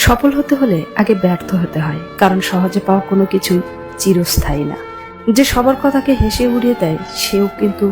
সফল হতে হলে আগে ব্যর্থ হতে হয়, কারণ সহজে পাওয়া কোনো কিছুই চিরস্থায়ী না। যে সবার কথাকে হেসে উড়িয়ে দেয় সেও কিন্তু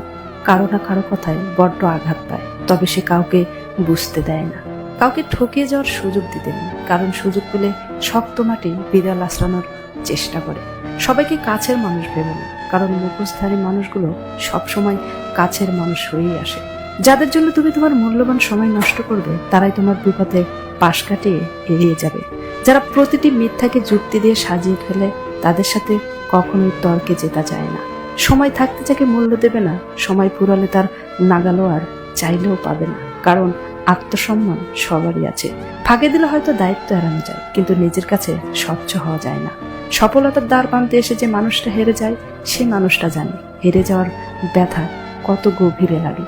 কারো না কারো কথায় বড্ড আঘাত পায়, তবে সে কাউকে বুঝতে দেয় না। কাউকে ঠকিয়ে যাওয়ার সুযোগ দিতে নেই, কারণ সুযোগ পেলে শক্ত মাটি বিড়াল আশ্রানোর চেষ্টা করে। সবাইকে কাছের মানুষ ভেবে না, কারণ মুখোশধারী মানুষগুলো সবসময় কাছের মানুষ হয়েই আসে। যাদের জন্য তুমি তোমার মূল্যবান সময় নষ্ট করবে, তারাই তোমার বিপদে পাশ কাটিয়ে এড়িয়ে যাবে। যারা প্রতিটি মিথ্যাকে যুক্তি দিয়ে সাজিয়ে ফেলে, তাদের সাথে কখনোই তর্কে জেতা যায় না। সময় থাকতে যাকে মূল্য দেবে না, সময় ফুরালে তার নাগালও আর চাইলেও পাবে না। কারণ আত্মসম্মান সবারই আছে। ফাঁকে দিলে হয়তো দায়িত্ব এড়ানো যায়, কিন্তু নিজের কাছে স্বচ্ছ হওয়া যায় না। সফলতার দ্বার প্রান্তে এসে যে মানুষটা হেরে যায়, সে মানুষটা জানে হেরে যাওয়ার ব্যথা কত গভীরে লাগে।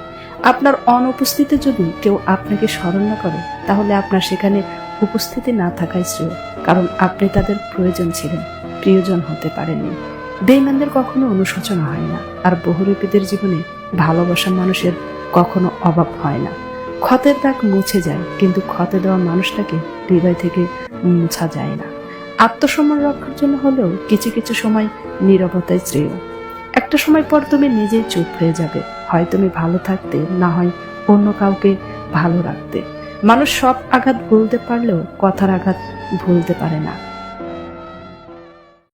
আপনার অনুপস্থিতিতে যদি কেউ আপনাকে স্মরণ না করে, তাহলে আপনার সেখানে উপস্থিতি না থাকাই শ্রেয়, কারণ আপনি তাদের প্রয়োজন ছিলেন, প্রিয়জন হতে পারেননি। বেঈমানদের কখনো অনুশোচনা হয় না, আর বহুরূপীদের জীবনে ভালোবাসা মানুষের কখনো অভাব হয় না। ক্ষতের দাগ মুছে যায়, কিন্তু ক্ষতে দেওয়া মানুষটাকে হৃদয় থেকে মুছা যায় না। আত্মসম্মান রক্ষার জন্য হলেও কিছু কিছু সময় নীরবতায় শ্রেয়। একটা সময় পর তুমি নিজেই চুপ হয়ে যাবে, হয় তুমি ভালো থাকতে, না হয় অন্য কাউকে ভালো রাখতে। মানুষ সব আঘাত ভুলতে পারলেও কথার আঘাত ভুলতে পারে না।